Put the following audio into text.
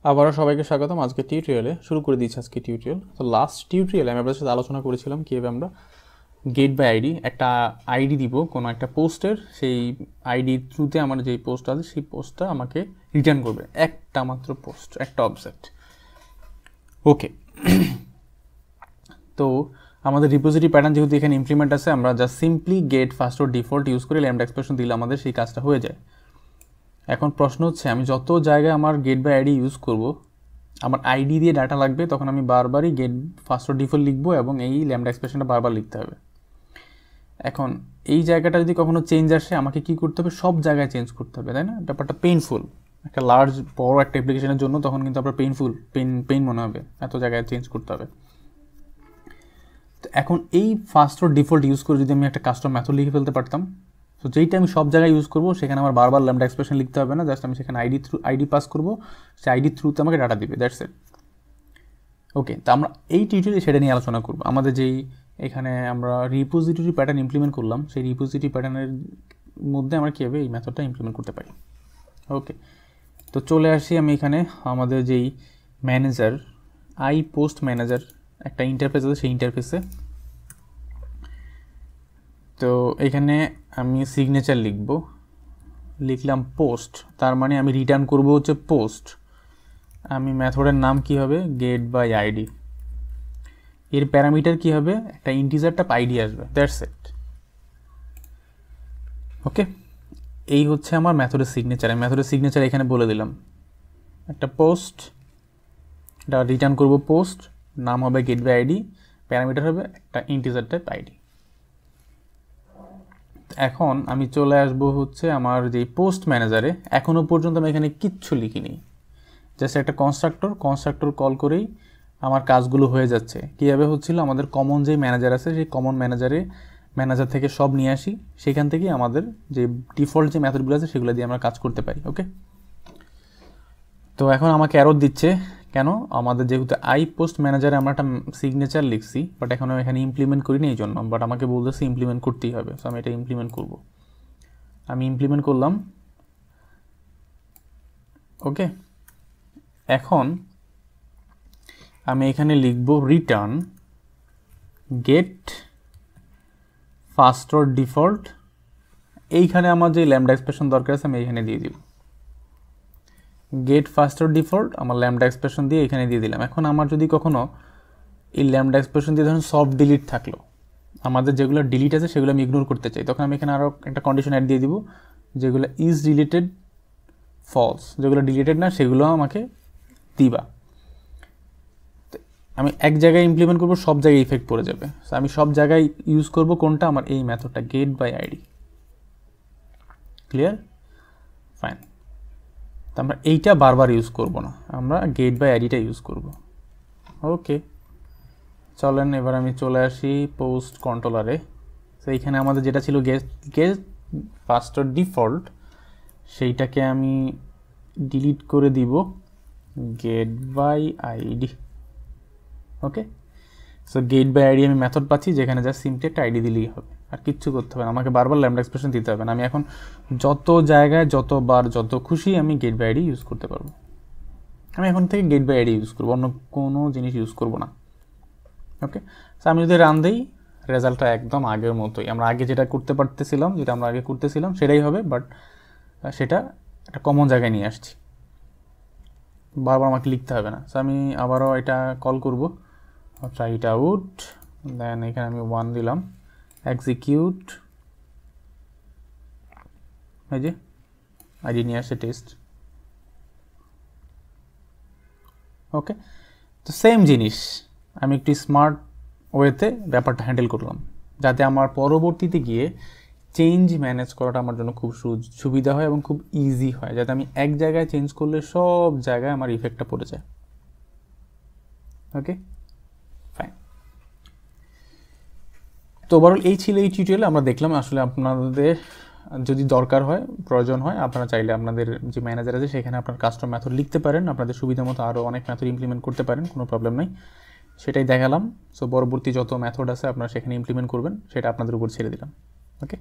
আবারও সবাইকে স্বাগতম। আজকে টিউটোরিয়ালে শুরু করে দিয়েছি। আজকে টিউটোরিয়াল তো লাস্ট টিউটোরিয়ালে আমি আপনাদের সাথে আলোচনা করেছিলাম কীভাবে আমরা গেট বাই আইডি একটা আইডি দিব কোনো একটা পোস্টের, সেই আইডির থ্রুতে আমার যেই পোস্ট আছে সেই পোস্টটা আমাকে রিটার্ন করবে, একটা মাত্র পোস্ট, একটা অবজেক্ট। ওকে, তো আমাদের রিপোজিটরি প্যাটার্ন যেহেতু এখানে ইমপ্লিমেন্ট আছে, আমরা জাস্ট সিম্পলি গেট ফার্স্ট ওর ডিফল্ট ইউজ করে ল্যাম্বডা এক্সপ্রেশন দিলে আমাদের সেই কাজটা হয়ে যায়। এখন প্রশ্ন হচ্ছে, আমি যত জায়গায় আমার গেট বাই আইডি ইউজ করব, আমার আইডি দিয়ে ডাটা লাগবে, তখন আমি বারবারই গেট ফার্স্ট ওর ডিফল্ট লিখবো এবং এই ল্যাম্বডা এক্সপ্রেশনটা বারবার লিখতে হবে। এখন এই জায়গাটা যদি কখনো চেঞ্জ আসে, আমাকে কি করতে হবে? সব জায়গায় চেঞ্জ করতে হবে, তাই না? ব্যাপারটা পেইনফুল। একটা লার্জ বড় একটা অ্যাপ্লিকেশনের জন্য তখন কিন্তু আপনার পেইন মনে হবে, এত জায়গায় চেঞ্জ করতে হবে। তো এখন এই ফার্স্ট ওর ডিফল্ট ইউজ করে যদি আমি একটা কাস্টম মেথড লিখে ফেলতে পারতাম, তো যেইটা আমি সব জায়গায় ইউজ করবো, সেখানে আমার বারবার ল্যাম্বডা এক্সপ্রেশন লিখতে হবে না, জাস্ট আমি সেখানে আইডি পাস করবো, সেই আইডি থ্রুতে আমাকে ডাটা দিবে, দ্যাটস ইট। ওকে, তো আমরা এই টিউটোরিয়ালে সেটা নিয়ে আলোচনা করবো। আমাদের যেই এখানে আমরা রিপোজিটরি প্যাটার্ন ইমপ্লিমেন্ট করলাম, সেই রিপোজিটরি প্যাটার্নের মধ্যে আমরা কীভাবে এই মেথডটা ইমপ্লিমেন্ট করতে পারি। ওকে, তো চলে আসি আমি এখানে আমাদের যেই ম্যানেজার, আই পোস্ট ম্যানেজার একটা ইন্টারফেস আছে, সেই ইন্টারফেসে। তো এখানে আমি সিগনেচার লিখলাম পোস্ট, তার মানে আমি রিটার্ন করব হচ্ছে পোস্ট। আমি মেথডের নাম কি হবে? Get by ID. এর প্যারামিটার কি হবে? একটা ইন্টিজার টাইপ আইডি আসবে, দ্যাটস ইট। ওকে, এই হচ্ছে আমার মেথডের সিগনেচার। আমি মেথডের সিগনেচার এখানে বলে দিলাম, একটা পোস্ট, এটা রিটার্ন করব পোস্ট, নাম হবে গেট বাই আইডি, প্যারামিটার হবে একটা ইন্টিজার টাইপ আইডি। এখন আমি চলে আসব হচ্ছে আমার যে পোস্ট ম্যানেজারে। এখনও পর্যন্ত আমি এখানে কিচ্ছু লিখিনি, জাস্ট একটা কনস্ট্রাক্টর কল করেই আমার কাজগুলো হয়ে যাচ্ছে। কীভাবে হচ্ছিল? আমাদের কমন যে ম্যানেজার আছে, সেই কমন ম্যানেজার থেকে সব নিয়ে আসি, সেখান থেকেই আমাদের যে ডিফল্ট যে মেথডগুলো আছে সেগুলো দিয়ে আমরা কাজ করতে পারি। ওকে, তো এখন আমাকে এরর দিচ্ছে কেন? আমাদের যেহেতু আই পোস্ট ম্যানেজারে আমরা একটা সিগনেচার লিখছি, বাট এখন আমি এখানে ইমপ্লিমেন্ট করিনি এই জন্য, বাট আমাকে বলতেছে ইমপ্লিমেন্ট করতেই হবে। সো আমি এটা ইমপ্লিমেন্ট করব। আমি ইমপ্লিমেন্ট করলাম। ওকে, এখন আমি এখানে লিখব রিটার্ন গেট ফার্স্ট ওর ডিফল্ট। এইখানে আমার যে ল্যাম্বডা এক্সপ্রেশন দরকার আছে আমি এখানে দিয়ে দিব, গেট ফার্স্ট ওর ডিফল্ট, আমার ল্যাম্বডা এক্সপ্রেশন দিয়ে এখানে দিয়ে দিলাম। এখন আমার যদি কখনো এই ল্যাম্বডা এক্সপ্রেশন দিয়ে ধরুন সফট ডিলিট থাকলো, আমাদের যেগুলো ডিলিট আছে সেগুলো আমি ইগনোর করতে চাই, তখন আমি এখানে আরও একটা কন্ডিশন অ্যাড দিয়ে দিব, যেগুলো ইজ ডিলিটেড ফলস, যেগুলো ডিলিটেড না সেগুলো আমাকে দিবা। আমি এক জায়গায় ইমপ্লিমেন্ট করবো, সব জায়গায় ইফেক্ট পড়ে যাবে। সো আমি সব জায়গায় ইউজ করব কোনটা? আমার এই মেথডটা get by ID. Clear? Fine. তো আমরা এইটা বারবার ইউজ করব না, আমরা গেট বাই আইডিটা ইউজ করব। ওকে, চলেন এবার আমি চলে আসি পোস্ট কন্ট্রোলারে। তো এইখানে আমাদের যেটা ছিল গেট ফার্স্ট ওর ডিফল্ট, সেইটাকে আমি ডিলিট করে দিব, get by ID. Okay, so get by ID আমি মেথড পাচ্ছি, যেখানে যা সিম্পলি একটা আইডি দিলেই হবে, আর কিচ্ছু করতে হবে না, আমাকে বারবার ল্যাম্বডা এক্সপ্রেশন দিতে হবে না। আমি এখন যত জায়গায় যতবার যত খুশি আমি গেট বাই আইডি ইউজ করতে পারবো। আমি এখন থেকে গেট বাই আইডি ইউজ করবো, অন্য কোনো জিনিস ইউজ করবো না। ওকে, সো আমি যদি রান দিই, রেজাল্টটা একদম আগের মতোই, আমরা আগে যেটা করতেছিলাম সেটাই হবে, বাট সেটা একটা কমন জায়গায় নিয়ে আসছি, বারবার আমাকে লিখতে হবে না। সো আমি আবারও এটা কল করব, ট্রাই ইট আউট, দেন এখানে আমি 1 দিলাম, এক্সিকিউট, এই যে আইডি নিয়ে আসছে টেস্ট। ওকে, তো সেম জিনিস আমি একটু স্মার্ট ওয়েতে ব্যাপারটা হ্যান্ডেল করলাম, যাতে আমার পরবর্তীতে গিয়ে চেঞ্জ ম্যানেজ করাটা আমার জন্য খুব সুবিধা হয় এবং খুব ইজি হয়, যাতে আমি এক জায়গায় চেঞ্জ করলে সব জায়গায় আমার ইফেক্টটা পড়ে যায়। ওকে, ফাইন। তো ওভারঅল এই ছিল এই টিউটোরিয়ালে। আমরা দেখলাম আসলে আপনাদের যদি দরকার হয়, প্রয়োজন হয়, আপনারা চাইলে আপনাদের যে ম্যানেজার আছে সেখানে আপনার কাস্টম মেথড লিখতে পারেন, আপনাদের সুবিধা মতো আরও অনেক মেথড ইমপ্লিমেন্ট করতে পারেন, কোনো প্রবলেম নাই, সেটাই দেখালাম। সো পরবর্তী যত মেথড আছে আপনারা সেখানে ইমপ্লিমেন্ট করবেন, সেটা আপনাদের উপর ছেড়ে দিলাম। ওকে।